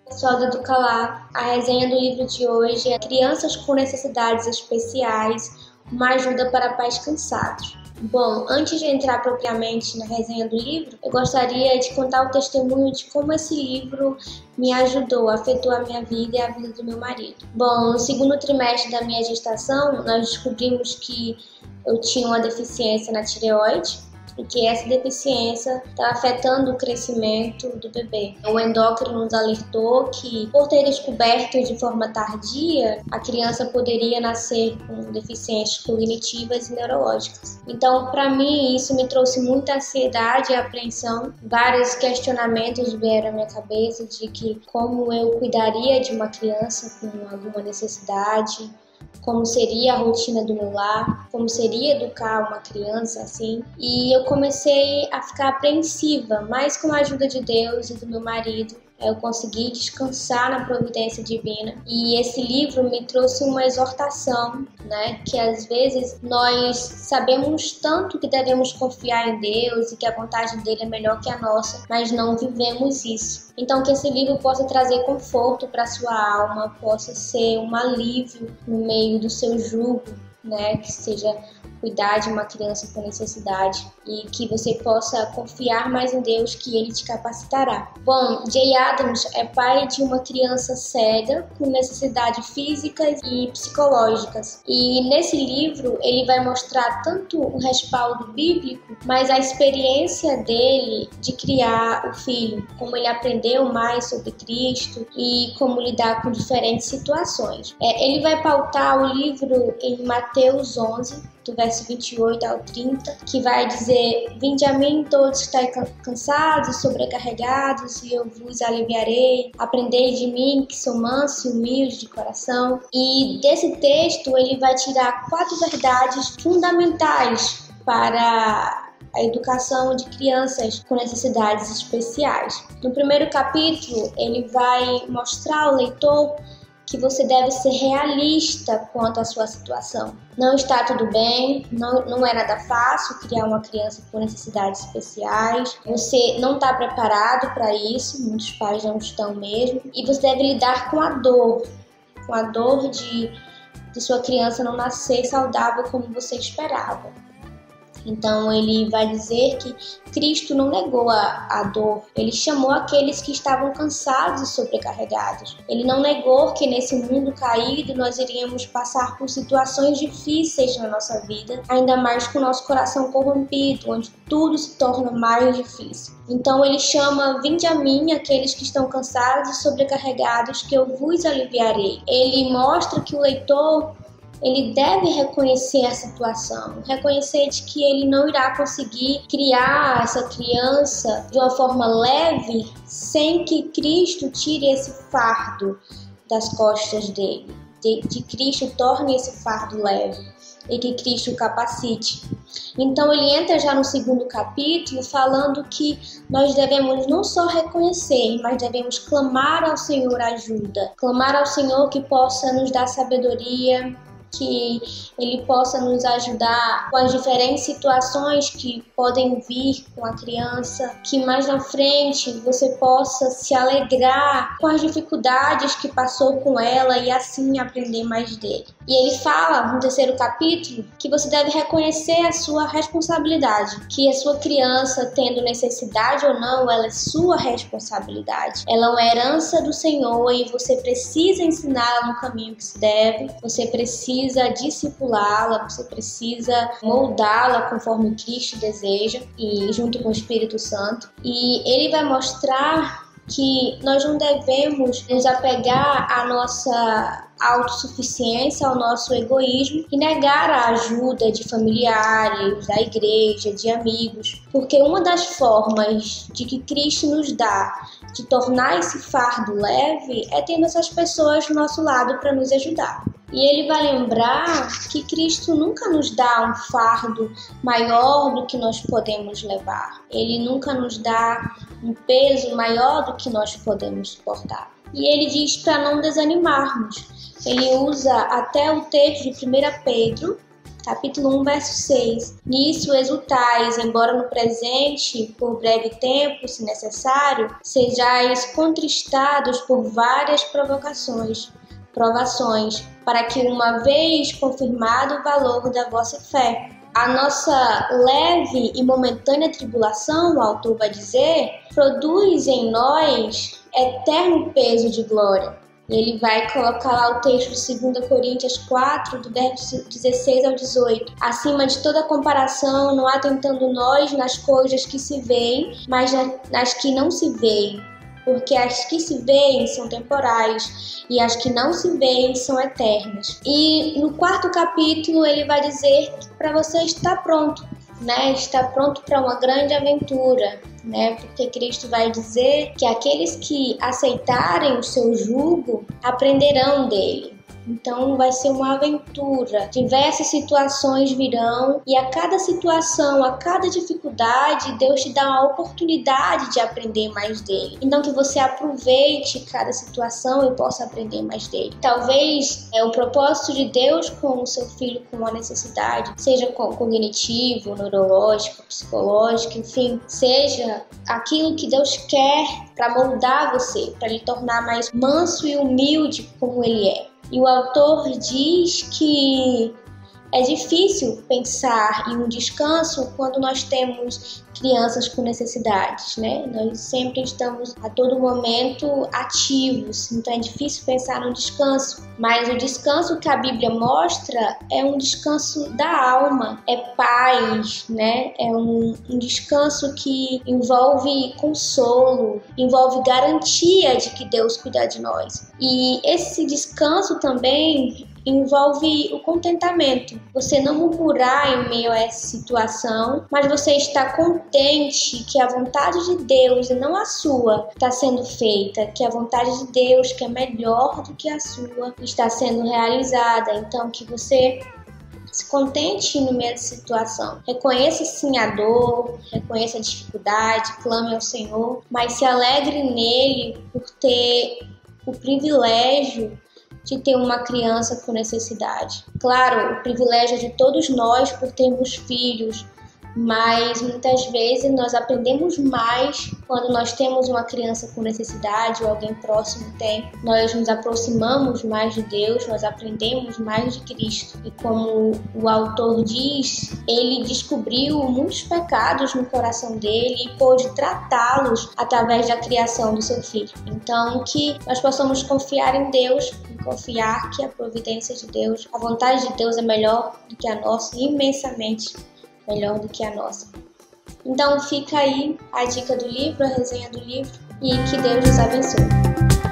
Pessoal do Educalá, a resenha do livro de hoje é Crianças com Necessidades Especiais, uma ajuda para pais cansados. Bom, antes de entrar propriamente na resenha do livro, eu gostaria de contar o testemunho de como esse livro me ajudou, afetou a minha vida e a vida do meu marido. Bom, no segundo trimestre da minha gestação, nós descobrimos que eu tinha uma deficiência na tireoide, e que essa deficiência está afetando o crescimento do bebê. O endócrino nos alertou que, por ter descoberto de forma tardia, a criança poderia nascer com deficiências cognitivas e neurológicas. Então, para mim, isso me trouxe muita ansiedade e apreensão. Vários questionamentos vieram à minha cabeça de que como eu cuidaria de uma criança com alguma necessidade, como seria a rotina do meu lar, como seria educar uma criança assim. E eu comecei a ficar apreensiva, mas com a ajuda de Deus e do meu marido, eu consegui descansar na providência divina. E esse livro me trouxe uma exortação, que às vezes nós sabemos tanto que devemos confiar em Deus e que a vontade dele é melhor que a nossa, mas não vivemos isso. Então que esse livro possa trazer conforto para a sua alma, possa ser um alívio no meio do seu jugo, que seja cuidar de uma criança com necessidade e que você possa confiar mais em Deus, que Ele te capacitará. Bom, Jay Adams é pai de uma criança cega com necessidades físicas e psicológicas, e nesse livro ele vai mostrar tanto o respaldo bíblico, mas a experiência dele de criar o filho, como ele aprendeu mais sobre Cristo e como lidar com diferentes situações. Ele vai pautar o livro em Mateus 11, do verso 28 ao 30, que vai dizer: Vinde a mim todos que estáis cansados, sobrecarregados, e eu vos aliviarei. Aprendei de mim, que sou manso e humilde de coração. E desse texto ele vai tirar 4 verdades fundamentais para a educação de crianças com necessidades especiais. No primeiro capítulo, ele vai mostrar ao leitor que você deve ser realista quanto à sua situação. Não está tudo bem, não é nada fácil criar uma criança com necessidades especiais. Você não está preparado para isso, muitos pais não estão mesmo. E você deve lidar com a dor de sua criança não nascer saudável como você esperava. Então ele vai dizer que Cristo não negou a dor, ele chamou aqueles que estavam cansados e sobrecarregados. Ele não negou que nesse mundo caído nós iríamos passar por situações difíceis na nossa vida, ainda mais com o nosso coração corrompido, onde tudo se torna mais difícil. Então ele chama: Vinde a mim aqueles que estão cansados e sobrecarregados, que eu vos aliviarei. Ele mostra que o leitor ele deve reconhecer a situação, reconhecer de que ele não irá conseguir criar essa criança de uma forma leve sem que Cristo tire esse fardo das costas dele, de Cristo torne esse fardo leve e que Cristo o capacite. Então ele entra já no segundo capítulo falando que nós devemos não só reconhecer, mas devemos clamar ao Senhor ajuda, clamar ao Senhor que possa nos dar sabedoria, que Ele possa nos ajudar com as diferentes situações que podem vir com a criança, que mais na frente você possa se alegrar com as dificuldades que passou com ela e assim aprender mais dele. E ele fala no terceiro capítulo que você deve reconhecer a sua responsabilidade, que a sua criança, tendo necessidade ou não, ela é sua responsabilidade. Ela é uma herança do Senhor e você precisa ensiná-la no caminho que se deve, você precisa discipulá-la, você precisa moldá-la conforme Cristo deseja, e junto com o Espírito Santo. E ele vai mostrar que nós não devemos nos apegar à nossa autossuficiência, ao nosso egoísmo e negar a ajuda de familiares, da igreja, de amigos, porque uma das formas de que Cristo nos dá de tornar esse fardo leve é tendo essas pessoas do nosso lado para nos ajudar. E ele vai lembrar que Cristo nunca nos dá um fardo maior do que nós podemos levar. Ele nunca nos dá um peso maior do que nós podemos suportar. E ele diz para não desanimarmos. Ele usa até o texto de 1 Pedro, capítulo 1, verso 6. Nisso exultais, embora no presente, por breve tempo, se necessário, sejais contristados por várias provações, para que uma vez confirmado o valor da vossa fé. A nossa leve e momentânea tribulação, o autor vai dizer, produz em nós eterno peso de glória. Ele vai colocar lá o texto de 2 Coríntios 4, do verso 16 ao 18. Acima de toda comparação, não atentando nós nas coisas que se veem, mas nas que não se veem. Porque as que se veem são temporais e as que não se veem são eternas. E no 4º capítulo ele vai dizer para você estar pronto, né? Estar pronto para uma grande aventura, né? Porque Cristo vai dizer que aqueles que aceitarem o seu jugo aprenderão dele. Então vai ser uma aventura, diversas situações virão e a cada situação, a cada dificuldade, Deus te dá uma oportunidade de aprender mais dele. Então que você aproveite cada situação e possa aprender mais dele. Talvez o propósito de Deus com o seu filho com uma necessidade, seja cognitivo, neurológico, psicológico, enfim, seja aquilo que Deus quer para moldar você, para lhe tornar mais manso e humilde como ele é. E o autor diz que é difícil pensar em um descanso quando nós temos crianças com necessidades, né? Nós sempre estamos a todo momento ativos, então é difícil pensar no descanso. Mas o descanso que a Bíblia mostra é um descanso da alma, é paz, né? É um descanso que envolve consolo, envolve garantia de que Deus cuida de nós. E esse descanso também envolve o contentamento. Você não murmurar em meio a essa situação, mas você está contente que a vontade de Deus e não a sua está sendo feita, que a vontade de Deus, que é melhor do que a sua, está sendo realizada. Então que você se contente no meio da situação. Reconheça sim a dor, reconheça a dificuldade, clame ao Senhor, mas se alegre nele por ter o privilégio de ter uma criança com necessidade. Claro, o privilégio é de todos nós por termos filhos, mas muitas vezes nós aprendemos mais quando nós temos uma criança com necessidade ou alguém próximo tem. Nós nos aproximamos mais de Deus, nós aprendemos mais de Cristo. E como o autor diz, ele descobriu muitos pecados no coração dele e pôde tratá-los através da criação do seu filho. Então, que nós possamos confiar em Deus, confiar que a providência de Deus, a vontade de Deus é melhor do que a nossa, imensamente melhor do que a nossa. Então fica aí a dica do livro, a resenha do livro, e que Deus nos abençoe.